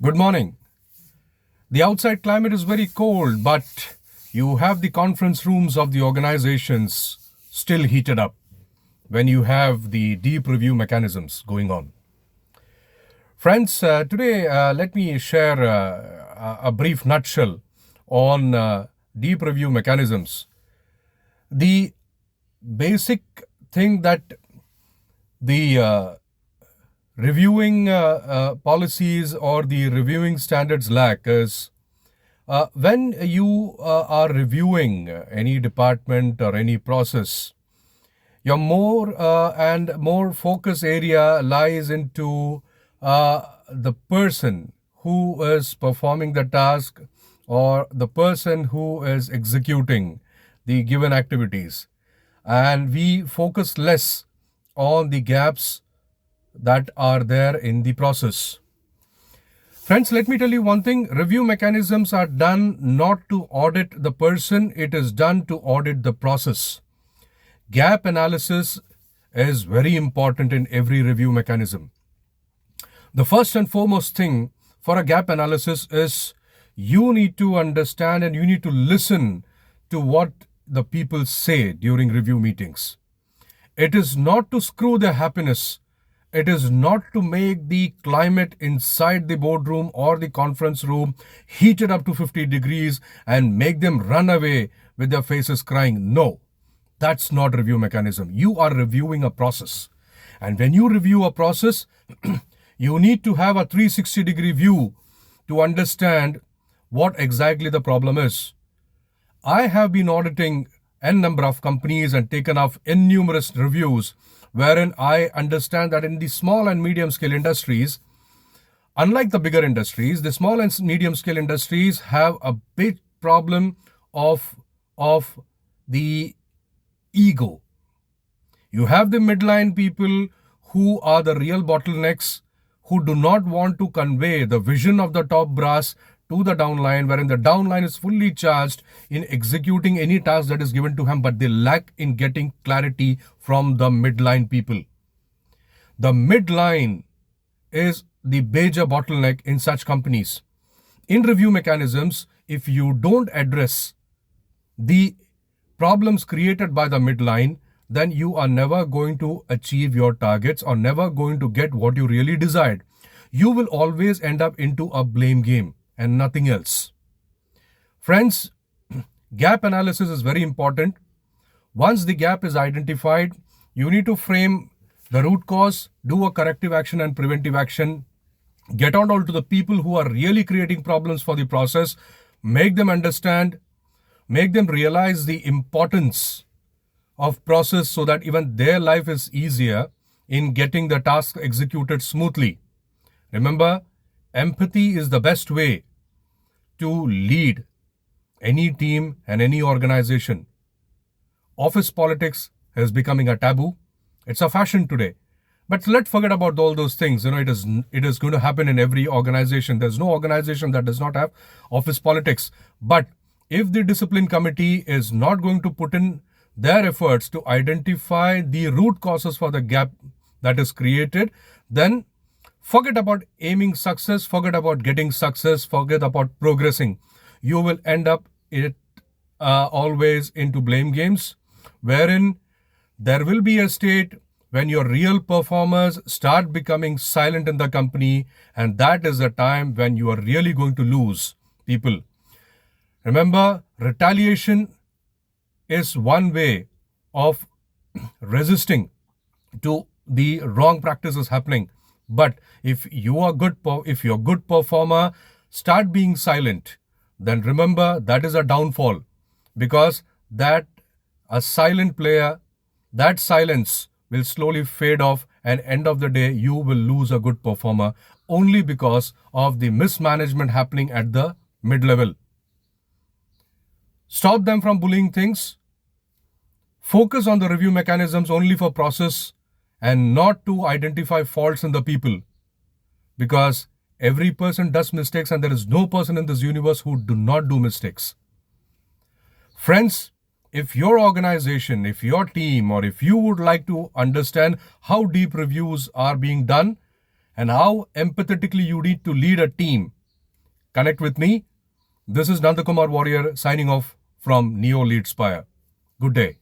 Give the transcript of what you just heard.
Good morning. The outside climate is very cold, but you have the conference rooms of the organizations still heated up when you have the deep review mechanisms going on. Friends, today let me share a brief nutshell on deep review mechanisms. The basic thing that the reviewing policies or the reviewing standards lack is when you are reviewing any department or any process, your more and more focus area lies into the person who is performing the task or the person who is executing the given activities. And we focus less on the gaps that are there in the process. Friends, let me tell you one thing. Review mechanisms are done not to audit the person, it is done to audit the process. Gap analysis is very important in every review mechanism. The first and foremost thing for a gap analysis is you need to understand and you need to listen to what the people say during review meetings. It is not to screw their happiness. It is not to make the climate inside the boardroom or the conference room heated up to 50 degrees and make them run away with their faces crying. No, that's not review mechanism. You are reviewing a process. And when you review a process, you need to have a 360-degree view to understand what exactly the problem is. I have been auditing n number of companies and taken off innumerous reviews wherein I understand that in the small and medium scale industries, unlike the bigger industries, the small and medium scale industries have a big problem of the ego. You have the midline people who are the real bottlenecks, who do not want to convey the vision of the top brass to the downline, wherein the downline is fully charged in executing any task that is given to him, but they lack in getting clarity from the midline people. The midline is the major bottleneck in such companies. In review mechanisms, if you don't address the problems created by the midline, then you are never going to achieve your targets or never going to get what you really desired. You will always end up into a blame game and nothing else. Friends, gap analysis is very important. Once the gap is identified, you need to frame the root cause, do a corrective action and preventive action, get on all to the people who are really creating problems for the process, make them understand, make them realize the importance of process so that even their life is easier in getting the task executed smoothly. Remember, empathy is the best way to lead any team and any organization. Office politics is becoming a taboo. It's a fashion today. But let's forget about all those things. It is going to happen in every organization. There's no organization that does not have office politics. But if the discipline committee is not going to put in their efforts to identify the root causes for the gap that is created, then forget about aiming success, forget about getting success, forget about progressing. You will end up always into blame games, wherein there will be a state when your real performers start becoming silent in the company, and that is the time when you are really going to lose people. Remember, retaliation is one way of resisting to the wrong practices happening. But if you're a good performer, start being silent, then remember that is a downfall, because that a silent player, that silence will slowly fade off, and end of the day you will lose a good performer only because of the mismanagement happening at the mid-level. Stop them from bullying things. Focus on the review mechanisms only for process and not to identify faults in the people, because every person does mistakes and there is no person in this universe who do not do mistakes. Friends, if your organization, if your team, or if you would like to understand how deep reviews are being done, and how empathetically you need to lead a team. Connect with me. This is Nandakumar Warrior signing off from Neo Lead Spire. Good day.